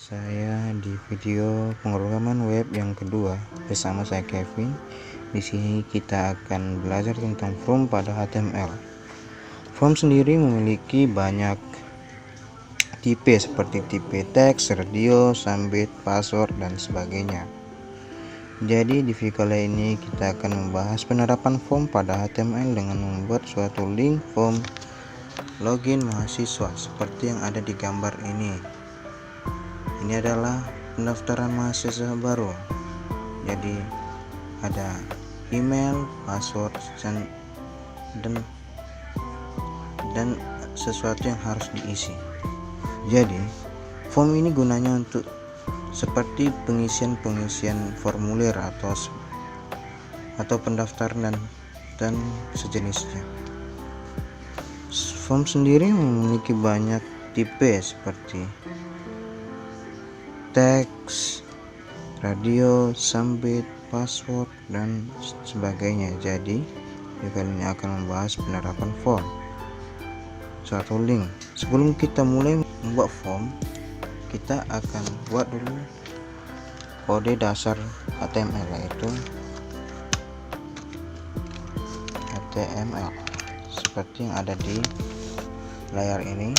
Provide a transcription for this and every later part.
Saya di video pemrograman web yang kedua bersama saya Kevin. Di sini kita akan belajar tentang form pada HTML. Form sendiri memiliki banyak tipe seperti tipe teks, radio, summit, password dan sebagainya. Jadi di video kali ini kita akan membahas penerapan form pada HTML dengan membuat suatu link form login mahasiswa seperti yang ada di gambar ini. Ini adalah pendaftaran mahasiswa baru. Jadi ada email, password, dan sesuatu yang harus diisi. Jadi form ini gunanya untuk seperti pengisian formulir atau pendaftaran dan sejenisnya. Form sendiri memiliki banyak tipe seperti teks, radio, summit, password dan sebagainya. Jadi kali ini akan membahas penerapan form suatu link. Sebelum kita mulai membuat form, kita akan buat dulu kode dasar HTML, yaitu HTML seperti yang ada di layar ini.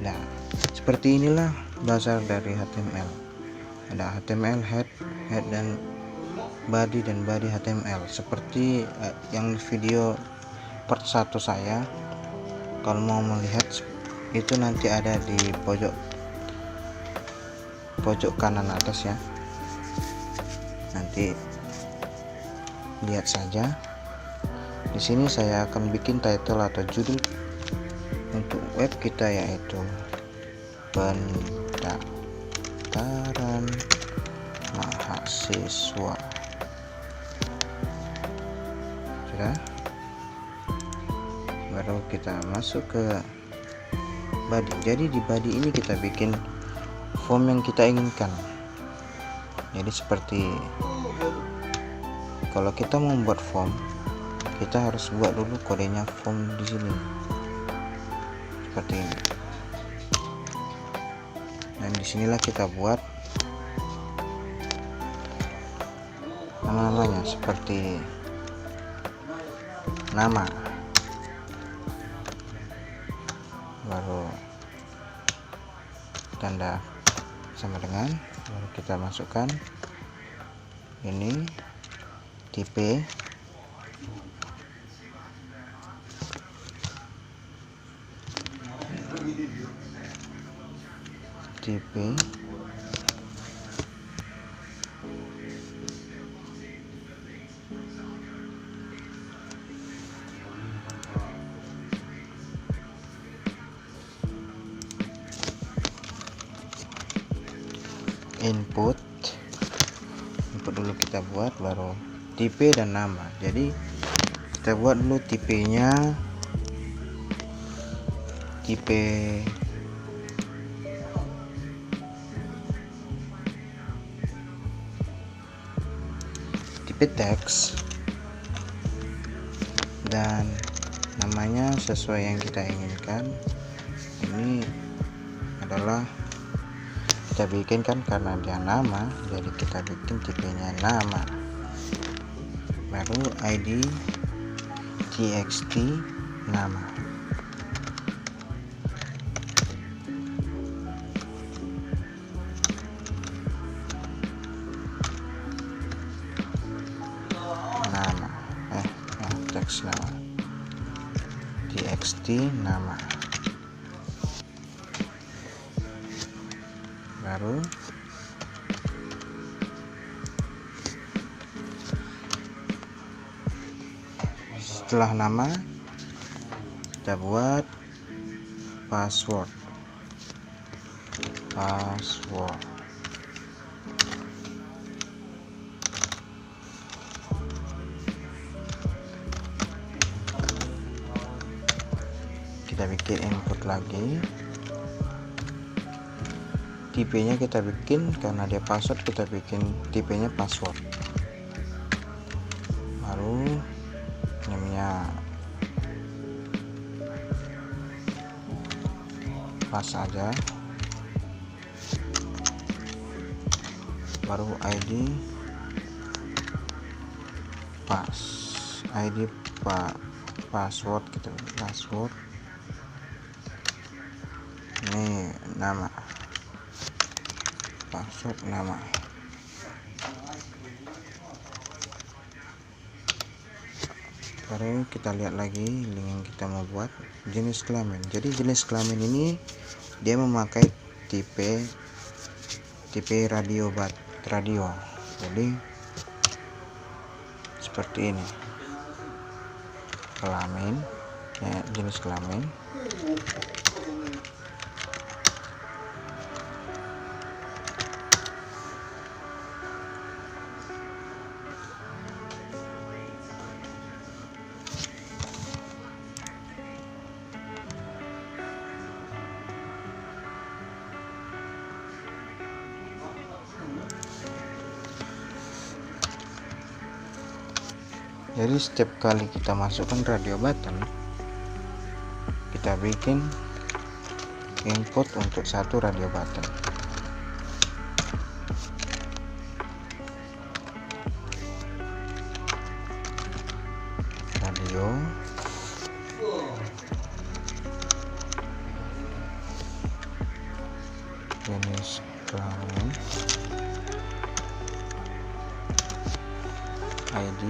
Nah, seperti inilah dasar dari HTML. Ada HTML head dan body HTML seperti yang video part 1 saya. Kalau mau melihat itu nanti ada di pojok kanan atas ya. Nanti lihat saja. Di sini saya akan bikin title atau judul untuk web kita, yaitu pendaftaran mahasiswa. Sudah, baru kita masuk ke body. Jadi di body ini kita bikin form yang kita inginkan. Jadi seperti kalau kita mau membuat form, kita harus buat dulu kodenya form di sini seperti ini. Dan disinilah kita buat nama-namanya seperti nama, baru tanda sama dengan, baru kita masukkan ini tipe, input dulu kita buat, baru tipe dan nama. Jadi kita buat dulu tipenya, tipe teks, dan namanya sesuai yang kita inginkan. Ini adalah kita bikin kan karena dia nama, jadi kita bikin tipenya nama, baru id txt nama. Teks nama, txt nama, baru setelah nama kita buat password. password. Kita bikin input lagi, tipenya kita bikin, karena dia password kita bikin tipenya password, baru namanya pas aja, baru ID password gitu, password. Ini nama, password nama. Baru kita lihat lagi link yang kita mau buat, jenis kelamin. Jadi jenis kelamin ini dia memakai tipe radio. Jadi seperti ini kelamin ya, jenis kelamin. Jadi setiap kali kita masukkan radio button, kita bikin input untuk satu radio button. Radio jenis kelamin, ID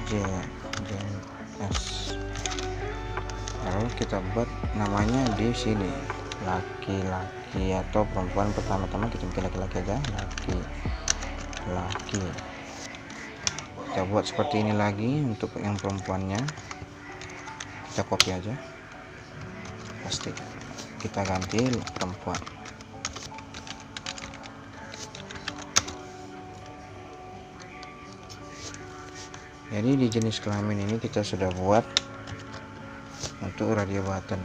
RDJS. Lalu kita buat namanya di sini laki-laki atau perempuan. Pertama-tama kita bikin laki-laki aja, laki-laki. Kita buat seperti ini lagi untuk yang perempuannya, kita copy aja, pasti kita ganti perempuan. Jadi di jenis kelamin ini kita sudah buat untuk radio button.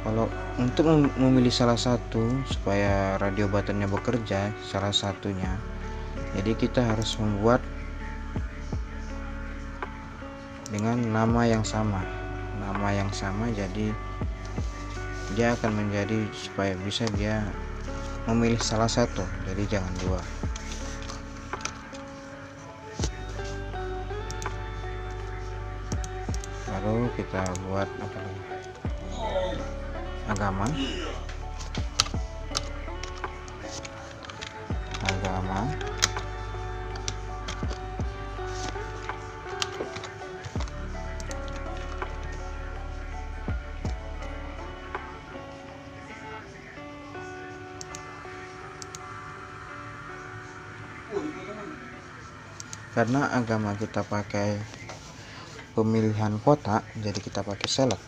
Kalau untuk memilih salah satu supaya radio buttonnya bekerja, salah satunya, jadi kita harus membuat dengan nama yang sama. Jadi dia akan menjadi, supaya bisa dia memilih salah satu, jadi jangan dua. Baru kita buat apa lagi, agama karena agama kita pakai pemilihan kotak, jadi kita pakai select.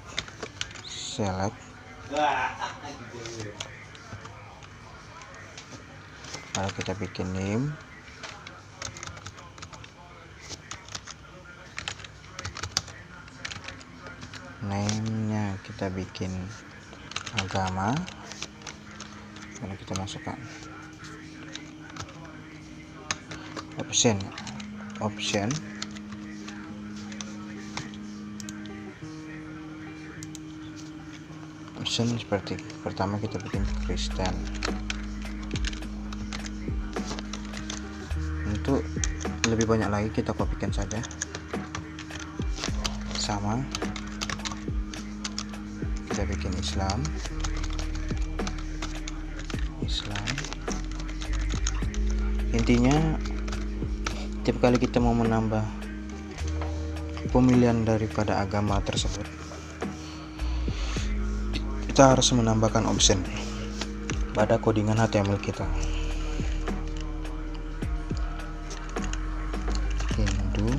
Lalu kita bikin name-nya kita bikin agama, lalu kita masukkan option seperti pertama kita bikin Kristen. Untuk lebih banyak lagi kita kopikan saja, sama kita bikin Islam. Intinya tiap kali kita mau menambah pemilihan daripada agama tersebut, kita harus menambahkan option pada codingan HTML kita. Hindu,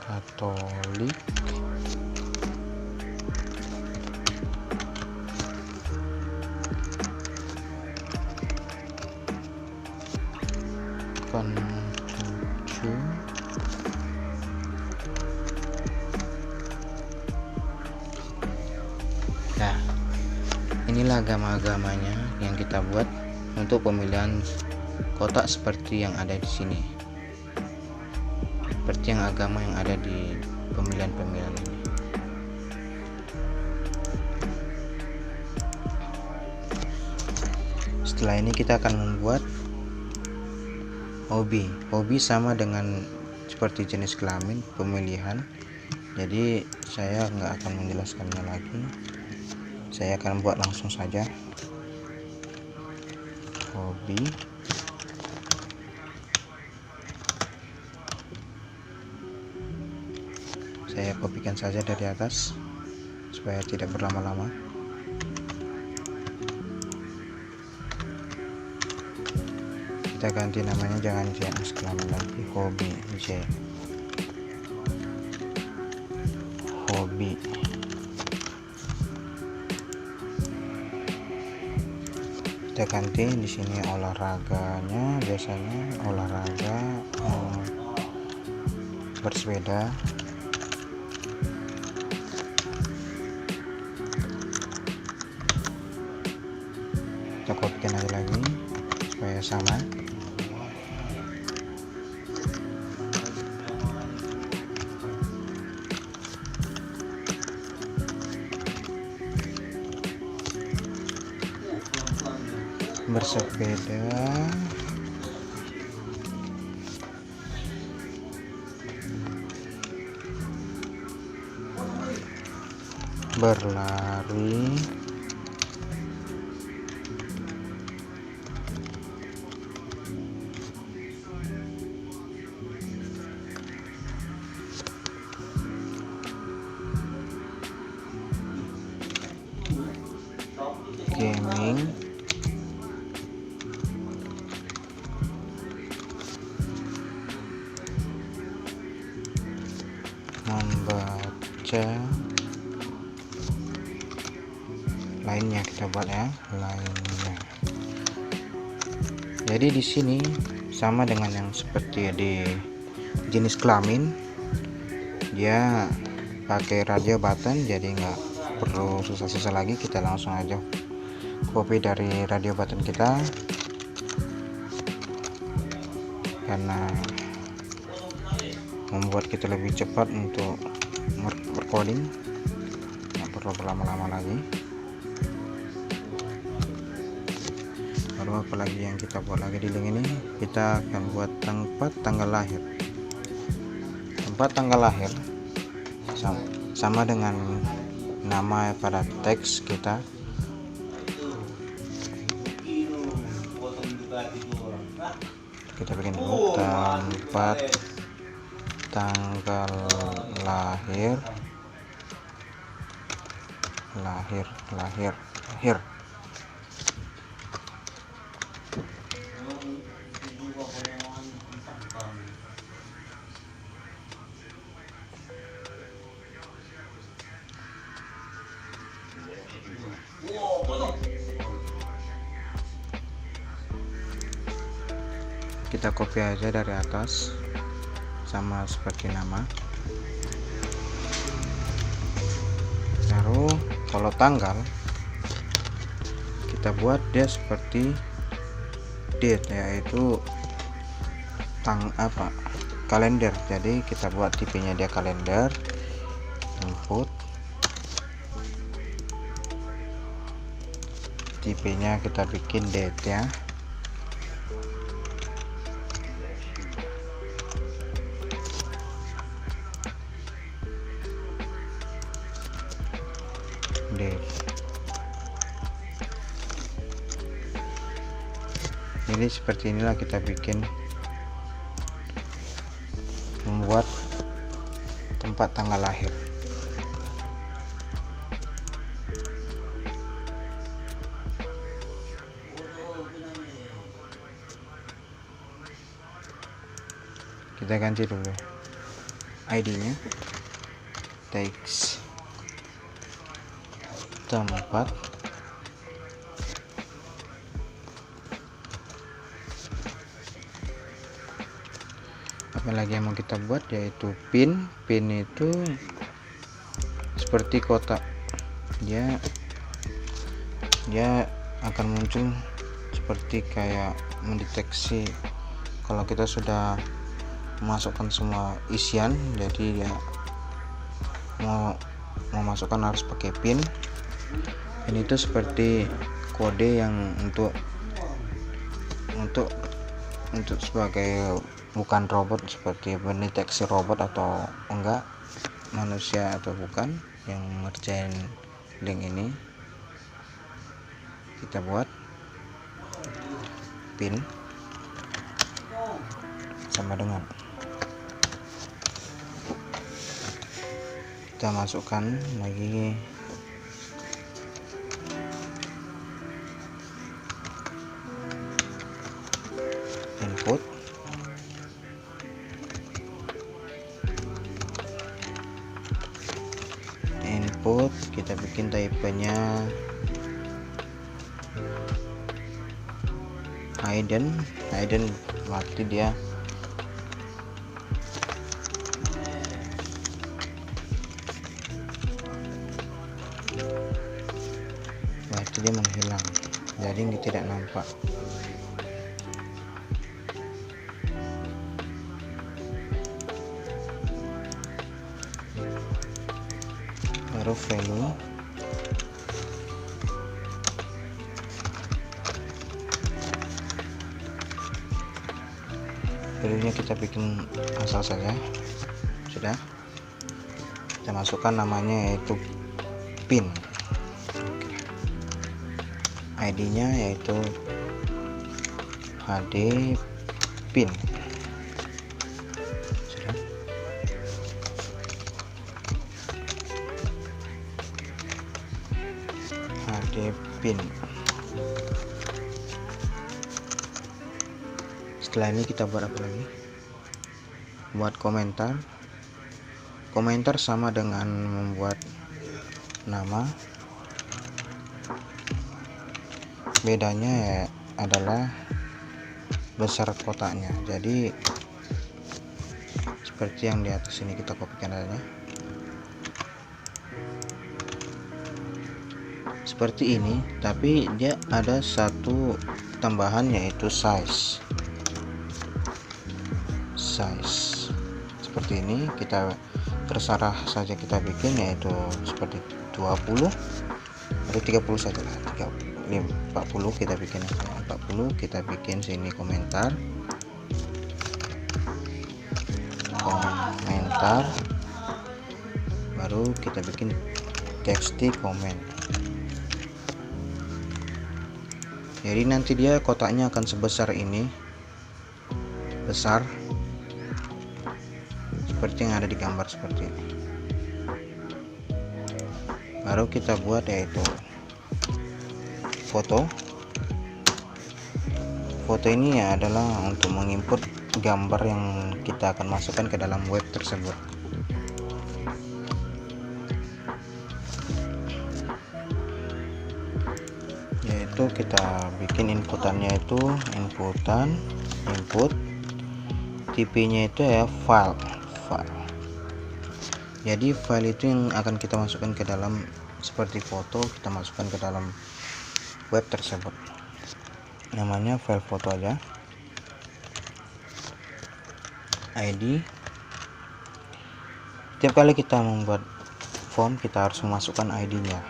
Katolik, Konghucu, nah inilah agama-agamanya yang kita buat untuk pemilihan kotak seperti yang ada di sini, seperti yang agama yang ada di pemilihan-pemilihan ini. Setelah ini kita akan membuat hobi. Hobi sama dengan seperti jenis kelamin pemilihan, jadi saya nggak akan menjelaskannya lagi, saya akan buat langsung saja. Hobi, saya kopikan saja dari atas supaya tidak berlama-lama. Kita ganti namanya, jangan jenis kelamin lagi, hobi, J, hobi. Kita ganti di sini olahraganya, biasanya olahraga bersepeda. Kita kopikan aja lagi supaya sama. Bersepeda, berlari, gaming, membaca, lainnya kita buat ya, lainnya. Jadi di sini sama dengan yang seperti di jenis kelamin, dia pakai radio button, jadi nggak perlu susah-susah lagi, kita langsung aja copy dari radio button kita, karena membuat kita lebih cepat untuk recording, nggak perlu berlama-lama lagi. Lalu apalagi yang kita buat lagi di link ini, kita akan buat tempat tanggal lahir. Tempat tanggal lahir sama dengan nama pada teks kita. Kita bikin dulu tempat tanggal lahir. Kita copy aja dari atas sama seperti nama. Lalu kalau tanggal kita buat dia seperti date, yaitu kalender. Jadi kita buat tipenya dia kalender, input, tipenya kita bikin date ya. Jadi seperti inilah kita bikin, membuat tempat tanggal lahir. Kita ganti dulu. ID-nya teks tempat, apalagi yang mau kita buat yaitu pin itu seperti kotak, dia akan muncul seperti kayak mendeteksi kalau kita sudah memasukkan semua isian. Jadi dia mau masukkan harus pakai pin itu seperti kode yang untuk sebagai bukan robot, seperti mendeteksi robot atau enggak, manusia atau bukan yang ngerjain link ini. Kita buat pin sama dengan kita masukkan lagi input, kita bikin type-nya hidden, berarti dia menghilang, jadi tidak nampak. Baru value, value-nya kita bikin asal saja. Sudah, kita masukkan namanya yaitu pin, ID-nya yaitu HD pin. Sudah, HD pin. Setelah ini kita buat apa lagi? Buat komentar sama dengan membuat nama. Bedanya adalah besar kotaknya. Jadi seperti yang di atas ini, kita kopikan aja seperti ini, tapi dia ada satu tambahan yaitu size seperti ini. Kita terserah saja kita bikin, yaitu seperti 20 atau 30 saja lah, 40 kita bikin 40. Kita bikin sini komentar, baru kita bikin text komen. Jadi nanti dia kotaknya akan sebesar ini, besar seperti yang ada di gambar seperti ini. Baru kita buat yaitu foto ini adalah untuk menginput gambar yang kita akan masukkan ke dalam web tersebut. Yaitu kita bikin inputannya itu input tipenya itu ya file. Jadi file itu yang akan kita masukkan ke dalam, seperti foto, kita masukkan ke dalam web tersebut. Namanya file foto aja. ID, tiap kali kita membuat form kita harus memasukkan ID-nya.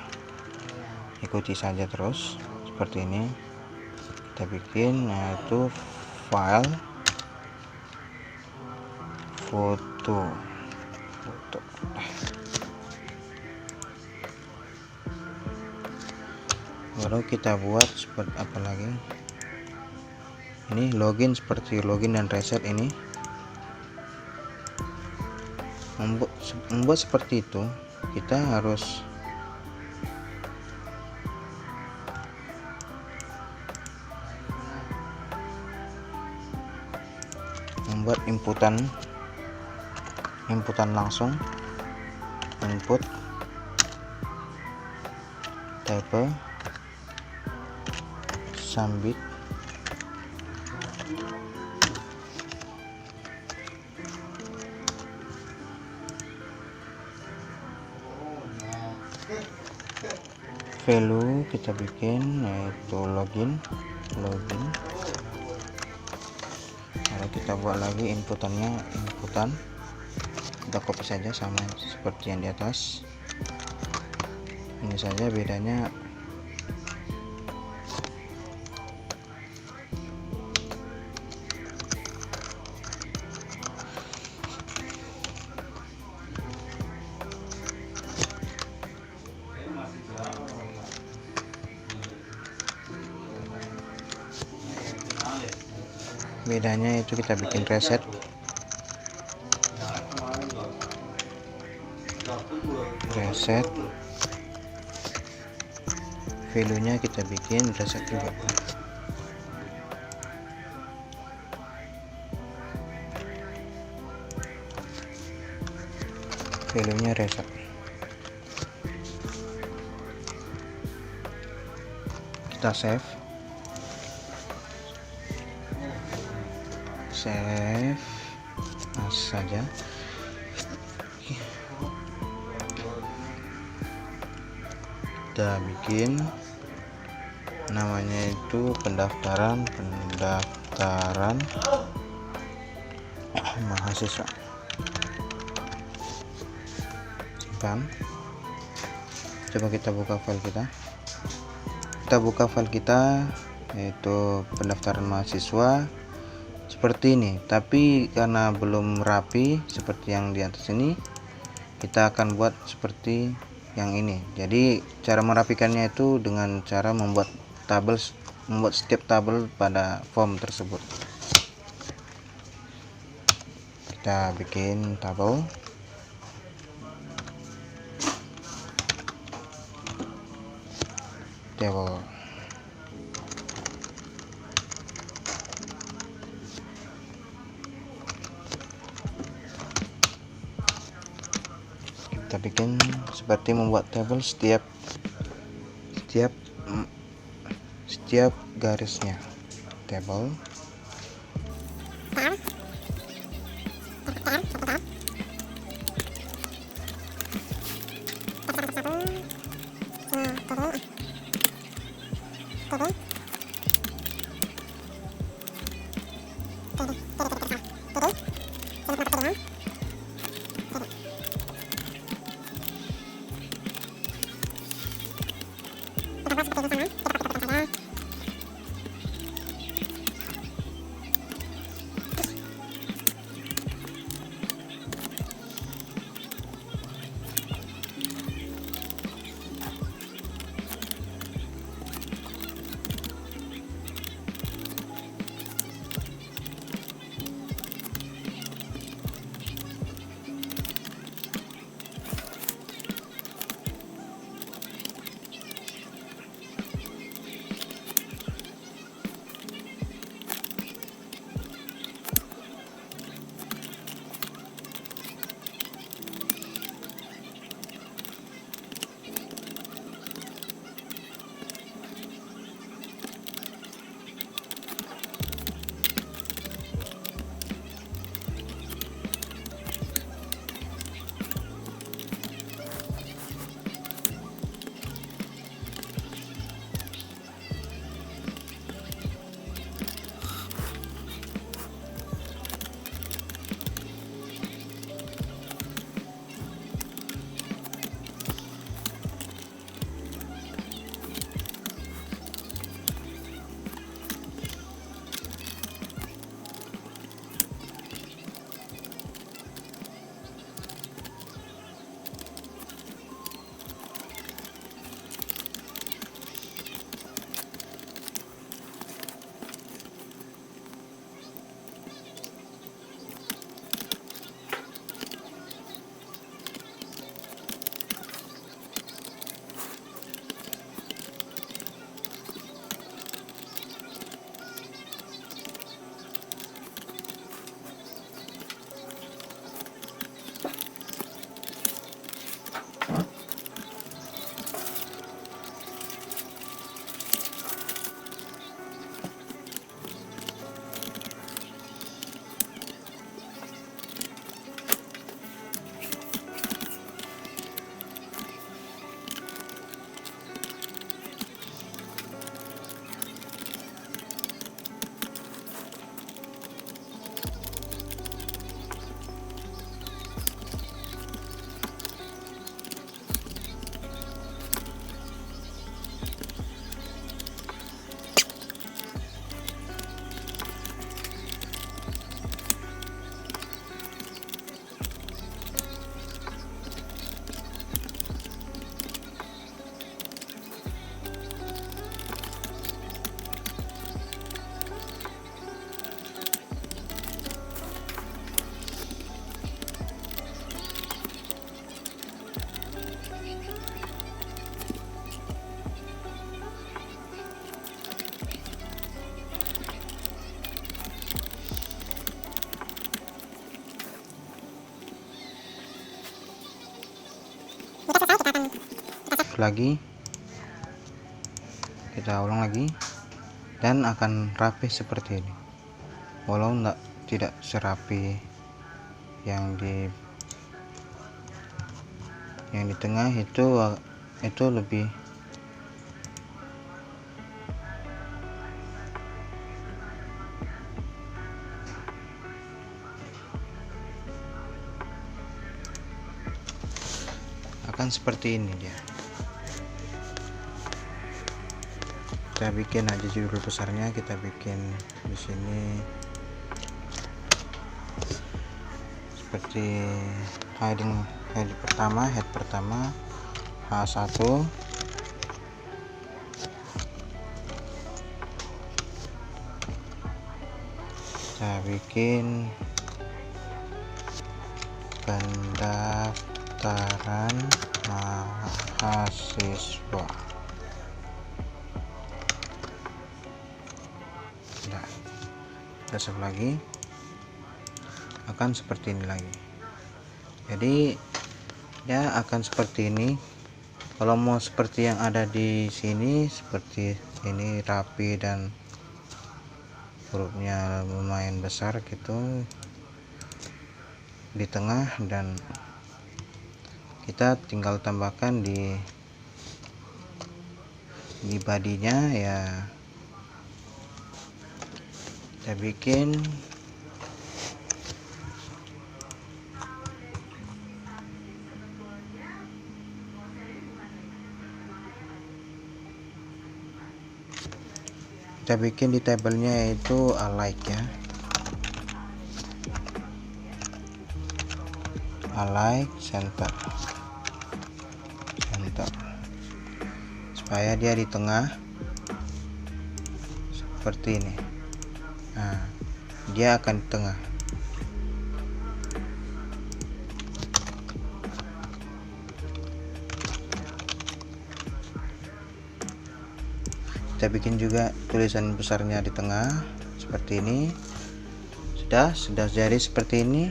Ikuti saja terus seperti ini. Kita bikin yaitu file foto. Baru kita buat seperti apa lagi, ini login, seperti login dan reset. Ini membuat seperti itu, kita harus membuat inputan inputan langsung, input type, submit, value kita bikin yaitu login. Lalu kita buat lagi inputannya, kita copy saja sama seperti yang di atas. Ini saja bedanya itu kita bikin reset, value nya kita bikin reset juga. Value nya reset. Kita save saja. Kita bikin namanya itu pendaftaran mahasiswa. Simpan. Coba kita buka file kita. Yaitu pendaftaran mahasiswa seperti ini, tapi karena belum rapi seperti yang di atas ini, kita akan buat seperti yang ini. Jadi cara merapikannya itu dengan cara membuat setiap tabel pada form tersebut. Kita bikin tabel, kita bikin seperti membuat tabel setiap garisnya. Tabel save lagi, kita ulang lagi, dan akan rapi seperti ini, walau tidak serapi yang di tengah itu lebih akan seperti ini dia. Kita bikin aja judul besarnya, kita bikin di sini seperti head pertama H1, kita bikin pendaftaran mahasiswa. Nah, kita save lagi, akan seperti ini lagi. Jadi ya akan seperti ini. Kalau mau seperti yang ada di sini, seperti ini rapi dan hurufnya lumayan besar gitu di tengah, dan kita tinggal tambahkan di badinya ya. Kita bikin di tabelnya yaitu alike ya, alike center supaya dia di tengah seperti ini. Nah, dia akan di tengah. Kita bikin juga tulisan besarnya di tengah seperti ini. Sudah jadi seperti ini.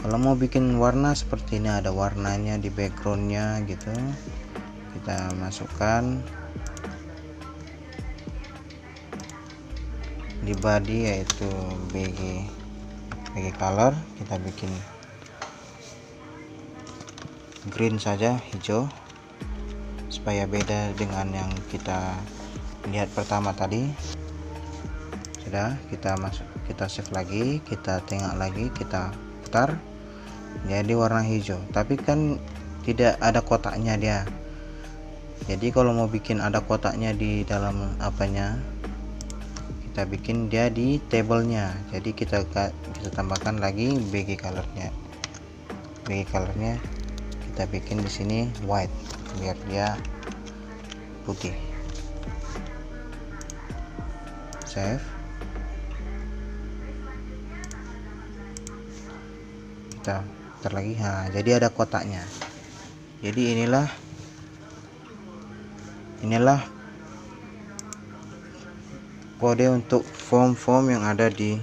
Kalau mau bikin warna seperti ini, ada warnanya di backgroundnya gitu, kita masukkan di body yaitu BG color. Kita bikin green saja, hijau, supaya beda dengan yang kita lihat pertama tadi. Sudah, kita save lagi, kita tengok lagi, kita putar, jadi warna hijau, tapi kan tidak ada kotaknya dia. Jadi kalau mau bikin ada kotaknya di dalam apanya, kita bikin dia di tabelnya. Jadi kita tambahkan lagi BG colornya kita bikin di sini white biar dia putih. Save, kita putar lagi. Nah, jadi ada kotaknya. Jadi inilah kode untuk form-form yang ada di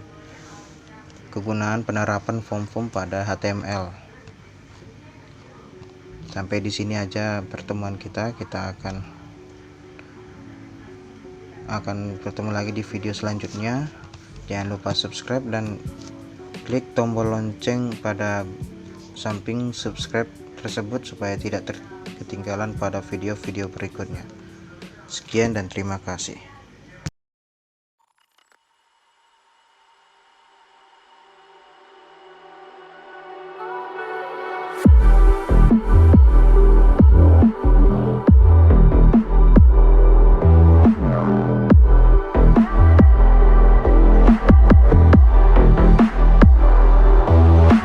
kegunaan penerapan form-form pada HTML. Sampai di sini aja pertemuan kita akan bertemu lagi di video selanjutnya. Jangan lupa subscribe dan klik tombol lonceng pada samping subscribe tersebut supaya tidak ketinggalan pada video-video berikutnya. Sekian dan terima kasih.